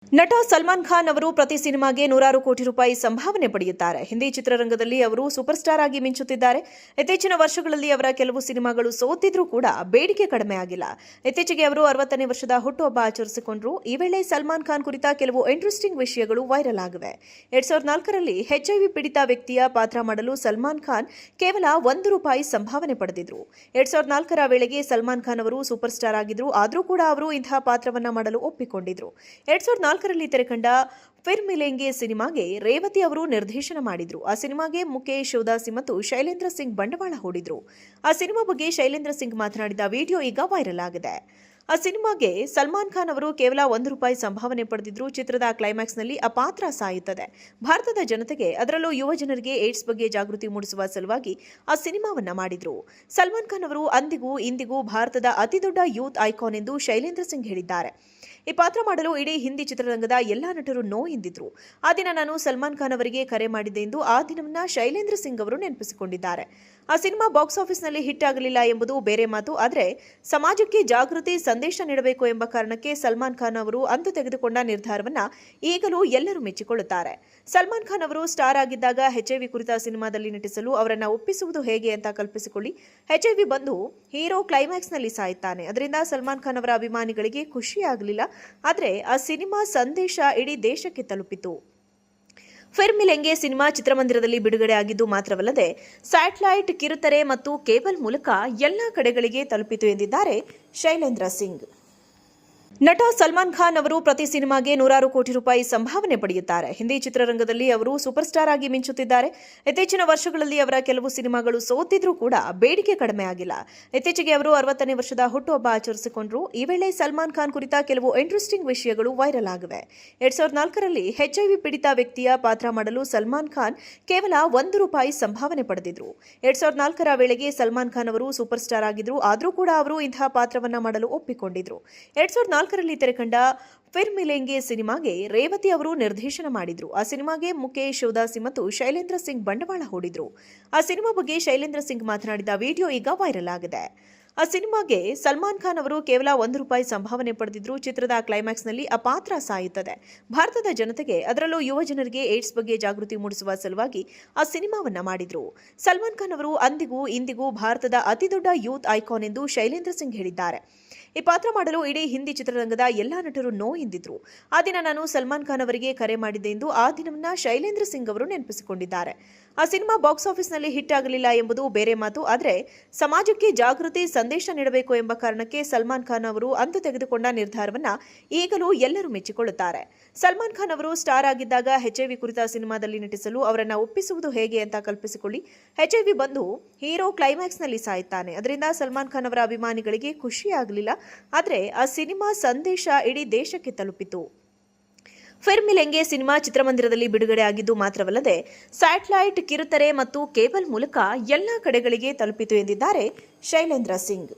ನಟ ಸಲ್ಮಾನ್ ಖಾನ್ ಅವರು ಪ್ರತಿ ಸಿನಿಮಾಗೆ ನೂರಾರು ಕೋಟಿ ರೂಪಾಯಿ ಸಂಭಾವನೆ ಪಡೆಯುತ್ತಾರೆ. ಹಿಂದಿ ಚಿತ್ರರಂಗದಲ್ಲಿ ಅವರು ಸೂಪರ್ ಸ್ಟಾರ್ ಆಗಿ ಮಿಂಚುತ್ತಿದ್ದಾರೆ. ಇತ್ತೀಚಿನ ವರ್ಷಗಳಲ್ಲಿ ಅವರ ಕೆಲವು ಸಿನಿಮಾಗಳು ಸೋತಿದ್ರೂ ಕೂಡ ಬೇಡಿಕೆ ಕಡಿಮೆ ಆಗಿಲ್ಲ. ಇತ್ತೀಚೆಗೆ ಅವರು 60ನೇ ವರ್ಷದ ಹುಟ್ಟುಹಬ್ಬ ಆಚರಿಸಿಕೊಂಡರು. ಈ ವೇಳೆ ಸಲ್ಮಾನ್ ಖಾನ್ ಕುರಿತ ಕೆಲವು ಇಂಟ್ರೆಸ್ಟಿಂಗ್ ವಿಷಯಗಳು ವೈರಲ್ ಆಗಿವೆ. 2004ರಲ್ಲಿ HIV ಪೀಡಿತ ವ್ಯಕ್ತಿಯ ಪಾತ್ರ ಮಾಡಲು ಸಲ್ಮಾನ್ ಖಾನ್ ಕೇವಲ ₹1 ಸಂಭಾವನೆ ಪಡೆದಿದ್ರು. 2004ರ ವೇಳೆಗೆ ಸಲ್ಮಾನ್ ಖಾನ್ ಅವರು ಸೂಪರ್ ಸ್ಟಾರ್ ಆಗಿದ್ರು. ಆದರೂ ಕೂಡ ಅವರು ಇಂತಹ ಪಾತ್ರವನ್ನ ಮಾಡಲು ಒಪ್ಪಿಕೊಂಡಿದ್ರು. 2004ರಲ್ಲಿ ತೆರೆಕಂಡ ಫಿರ್ ಮಿಲೆಂಗೆ ಸಿನಿಮಾಗೆ ರೇವತಿ ಅವರು ನಿರ್ದೇಶನ ಮಾಡಿದ್ರು. ಆ ಸಿನಿಮಾಗೆ ಮುಕೇಶ್ ಶಿವದಾಸಿ ಮತ್ತು ಶೈಲೇಂದ್ರ ಸಿಂಗ್ ಬಂಡವಾಳ ಹೂಡಿದ್ರು. ಆ ಸಿನಿಮಾ ಬಗ್ಗೆ ಶೈಲೇಂದ್ರ ಸಿಂಗ್ ಮಾತನಾಡಿದ ವಿಡಿಯೋ ಈಗ ವೈರಲ್ ಆಗಿದೆ. ಆ ಸಿನಿಮಾಗೆ ಸಲ್ಮಾನ್ ಖಾನ್ ಅವರು ಕೇವಲ ₹1 ಸಂಭಾವನೆ ಪಡೆದಿದ್ರು. ಚಿತ್ರದ ಕ್ಲೈಮ್ಯಾಕ್ಸ್ನಲ್ಲಿ ಆ ಪಾತ್ರ ಸಾಯುತ್ತದೆ. ಭಾರತದ ಜನತೆಗೆ, ಅದರಲ್ಲೂ ಯುವ ಜನರಿಗೆ ಏಡ್ಸ್ ಬಗ್ಗೆ ಜಾಗೃತಿ ಮೂಡಿಸುವ ಸಲುವಾಗಿ ಆ ಸಿನಿಮಾವನ್ನ ಮಾಡಿದ್ರು. ಸಲ್ಮಾನ್ ಖಾನ್ ಅವರು ಅಂದಿಗೂ ಇಂದಿಗೂ ಭಾರತದ ಅತಿದೊಡ್ಡ ಯೂತ್ ಐಕಾನ್ ಎಂದು ಶೈಲೇಂದ್ರ ಸಿಂಗ್ ಹೇಳಿದ್ದಾರೆ. ಈ ಪಾತ್ರ ಮಾಡಲು ಇಡೀ ಹಿಂದಿ ಚಿತ್ರರಂಗದ ಎಲ್ಲಾ ನಟರು ನೋ ಎಂದಿದ್ರು. ಆ ದಿನ ನಾನು ಸಲ್ಮಾನ್ ಖಾನ್ ಅವರಿಗೆ ಕರೆ ಮಾಡಿದ್ದೆ ಎಂದು ಆ ದಿನವನ್ನ ಶೈಲೇಂದ್ರ ಸಿಂಗ್ ಅವರು ನೆನಪಿಸಿಕೊಂಡಿದ್ದಾರೆ. ಆ ಸಿನಿಮಾ ಬಾಕ್ಸ್ ಆಫೀಸ್ನಲ್ಲಿ ಹಿಟ್ ಆಗಲಿಲ್ಲ ಎಂಬುದು ಬೇರೆ ಮಾತು. ಆದರೆ ಸಮಾಜಕ್ಕೆ ಜಾಗೃತಿ ಸಂದೇಶ ನೀಡಬೇಕು ಎಂಬ ಕಾರಣಕ್ಕೆ ಸಲ್ಮಾನ್ ಖಾನ್ ಅವರು ಅಂದು ತೆಗೆದುಕೊಂಡ ನಿರ್ಧಾರವನ್ನ ಈಗಲೂ ಎಲ್ಲರೂ ಮೆಚ್ಚಿಕೊಳ್ಳುತ್ತಾರೆ. ಸಲ್ಮಾನ್ ಖಾನ್ ಅವರು ಸ್ಟಾರ್ ಆಗಿದ್ದಾಗ HIV ಕುರಿತ ಸಿನಿಮಾದಲ್ಲಿ ನಟಿಸಲು ಅವರನ್ನ ಒಪ್ಪಿಸುವುದು ಹೇಗೆ ಅಂತ ಕಲ್ಪಿಸಿಕೊಳ್ಳಿ. HIV ಬಂದು ಹೀರೋ ಕ್ಲೈಮ್ಯಾಕ್ಸ್ನಲ್ಲಿ ಸಾಯುತ್ತಾನೆ. ಅದರಿಂದ ಸಲ್ಮಾನ್ ಖಾನ್ ಅವರ ಅಭಿಮಾನಿಗಳಿಗೆ ಖುಷಿಯಾಗಲಿಲ್ಲ. ಆದರೆ ಆ ಸಿನಿಮಾ ಸಂದೇಶ ಇಡೀ ದೇಶಕ್ಕೆ ತಲುಪಿತು. ಫಿರ್ ಮಿಲೆಂಗೆ ಸಿನಿಮಾ ಚಿತ್ರಮಂದಿರದಲ್ಲಿ ಬಿಡುಗಡೆ ಆಗಿದ್ದು ಮಾತ್ರವಲ್ಲದೆ ಸ್ಯಾಟಲೈಟ್, ಕಿರುತೆರೆ ಮತ್ತು ಕೇಬಲ್ ಮೂಲಕ ಎಲ್ಲಾ ಕಡೆಗಳಿಗೆ ತಲುಪಿತು ಎಂದಿದ್ದಾರೆ ಶೈಲೇಂದ್ರ ಸಿಂಗ್. ನಟ ಸಲ್ಮಾನ್ ಖಾನ್ ಅವರು ಪ್ರತಿ ಸಿನಿಮಾಗೆ ನೂರಾರು ಕೋಟಿ ರೂಪಾಯಿ ಸಂಭಾವನೆ ಪಡೆಯುತ್ತಾರೆ. ಹಿಂದಿ ಚಿತ್ರರಂಗದಲ್ಲಿ ಅವರು ಸೂಪರ್ ಸ್ಟಾರ್ ಆಗಿ ಮಿಂಚುತ್ತಿದ್ದಾರೆ. ಇತ್ತೀಚಿನ ವರ್ಷಗಳಲ್ಲಿ ಅವರ ಕೆಲವು ಸಿನಿಮಾಗಳು ಸೋತಿದ್ರೂ ಕೂಡ ಬೇಡಿಕೆ ಕಡಿಮೆ ಆಗಿಲ್ಲ. ಇತ್ತೀಚೆಗೆ ಅವರು 60ನೇ ವರ್ಷದ ಹುಟ್ಟುಹಬ್ಬ ಆಚರಿಸಿಕೊಂಡರು. ಈ ವೇಳೆ ಸಲ್ಮಾನ್ ಖಾನ್ ಕುರಿತ ಕೆಲವು ಇಂಟ್ರೆಸ್ಟಿಂಗ್ ವಿಷಯಗಳು ವೈರಲ್ ಆಗಿವೆ. 2004ರಲ್ಲಿ HIV ಪೀಡಿತ ವ್ಯಕ್ತಿಯ ಪಾತ್ರ ಮಾಡಲು ಸಲ್ಮಾನ್ ಖಾನ್ ಕೇವಲ ₹1 ಸಂಭಾವನೆ ಪಡೆದಿದ್ರು. 2004ರ ವೇಳೆಗೆ ಸಲ್ಮಾನ್ ಖಾನ್ ಅವರು ಸೂಪರ್ ಸ್ಟಾರ್ ಆಗಿದ್ರು. ಆದರೂ ಕೂಡ ಅವರು ಇಂತಹ ಪಾತ್ರವನ್ನ ಮಾಡಲು ಒಪ್ಪಿಕೊಂಡಿದ್ರು. 2004ರಲ್ಲಿ ತೆರೆಕಂಡ ಫಿರ್ ಮಿಲೆಂಗೆ ಸಿನಿಮಾಗೆ ರೇವತಿ ಅವರು ನಿರ್ದೇಶನ ಮಾಡಿದ್ರು. ಆ ಸಿನಿಮಾಗೆ ಮುಕೇಶ್ ಶಿವದಾಸಿ ಮತ್ತು ಶೈಲೇಂದ್ರ ಸಿಂಗ್ ಬಂಡವಾಳ ಹೂಡಿದ್ರು. ಆ ಸಿನಿಮಾ ಬಗ್ಗೆ ಶೈಲೇಂದ್ರ ಸಿಂಗ್ ಮಾತನಾಡಿದ ವಿಡಿಯೋ ಈಗ ವೈರಲ್ ಆಗಿದೆ. ಆ ಸಿನಿಮಾಗೆ ಸಲ್ಮಾನ್ ಖಾನ್ ಅವರು ಕೇವಲ ₹1 ಸಂಭಾವನೆ ಪಡೆದಿದ್ರು. ಚಿತ್ರದ ಕ್ಲೈಮ್ಯಾಕ್ಸ್ನಲ್ಲಿ ಆ ಪಾತ್ರ ಸಾಯುತ್ತದೆ. ಭಾರತದ ಜನತೆಗೆ, ಅದರಲ್ಲೂ ಯುವ ಜನರಿಗೆ ಏಡ್ಸ್ ಬಗ್ಗೆ ಜಾಗೃತಿ ಮೂಡಿಸುವ ಸಲುವಾಗಿ ಆ ಸಿನಿಮಾವನ್ನ ಮಾಡಿದ್ರು. ಸಲ್ಮಾನ್ ಖಾನ್ ಅವರು ಅಂದಿಗೂ ಇಂದಿಗೂ ಭಾರತದ ಅತಿದೊಡ್ಡ ಯೂತ್ ಐಕಾನ್ ಎಂದು ಶೈಲೇಂದ್ರ ಸಿಂಗ್ ಹೇಳಿದ್ದಾರೆ. ಈ ಪಾತ್ರ ಮಾಡಲು ಇಡೀ ಹಿಂದಿ ಚಿತ್ರರಂಗದ ಎಲ್ಲಾ ನಟರು ನೋ ಎಂದಿದ್ರು. ಆ ದಿನ ನಾನು ಸಲ್ಮಾನ್ ಖಾನ್ ಅವರಿಗೆ ಕರೆ ಮಾಡಿದ್ದೆ ಎಂದು ಆ ದಿನವನ್ನ ಶೈಲೇಂದ್ರ ಸಿಂಗ್ ಅವರು ನೆನಪಿಸಿಕೊಂಡಿದ್ದಾರೆ. ಆ ಸಿನಿಮಾ ಬಾಕ್ಸ್ ಆಫೀಸ್ನಲ್ಲಿ ಹಿಟ್ ಆಗಲಿಲ್ಲ ಎಂಬುದು ಬೇರೆ ಮಾತು. ಆದರೆ ಸಮಾಜಕ್ಕೆ ಜಾಗೃತಿ ಸಂದೇಶ ನೀಡಬೇಕು ಎಂಬ ಕಾರಣಕ್ಕೆ ಸಲ್ಮಾನ್ ಖಾನ್ ಅವರು ಅಂದು ತೆಗೆದುಕೊಂಡ ನಿರ್ಧಾರವನ್ನ ಈಗಲೂ ಎಲ್ಲರೂ ಮೆಚ್ಚಿಕೊಳ್ಳುತ್ತಾರೆ. ಸಲ್ಮಾನ್ ಖಾನ್ ಅವರು ಸ್ಟಾರ್ ಆಗಿದ್ದಾಗ HIV ಕುರಿತ ಸಿನಿಮಾದಲ್ಲಿ ನಟಿಸಲು ಅವರನ್ನ ಒಪ್ಪಿಸುವುದು ಹೇಗೆ ಅಂತ ಕಲ್ಪಿಸಿಕೊಳ್ಳಿ. HIV ಬಂದು ಹೀರೋ ಕ್ಲೈಮ್ಯಾಕ್ಸ್ನಲ್ಲಿ ಸಾಯುತ್ತಾನೆ. ಅದರಿಂದ ಸಲ್ಮಾನ್ ಖಾನ್ ಅವರ ಅಭಿಮಾನಿಗಳಿಗೆ ಖುಷಿಯಾಗಲಿಲ್ಲ. ಆದರೆ ಆ ಸಿನಿಮಾ ಸಂದೇಶ ಇಡೀ ದೇಶಕ್ಕೆ ತಲುಪಿತು. ಫಿರ್ ಮಿಲೆಂಗೆ ಸಿನಿಮಾ ಚಿತ್ರಮಂದಿರದಲ್ಲಿ ಬಿಡುಗಡೆ ಆಗಿದ್ದು ಮಾತ್ರವಲ್ಲದೆ ಸ್ಯಾಟಲೈಟ್, ಕಿರುತೆರೆ ಮತ್ತು ಕೇಬಲ್ ಮೂಲಕ ಎಲ್ಲಾ ಕಡೆಗಳಿಗೆ ತಲುಪಿತು ಎಂದಿದ್ದಾರೆ ಶೈಲೇಂದ್ರ ಸಿಂಗ್.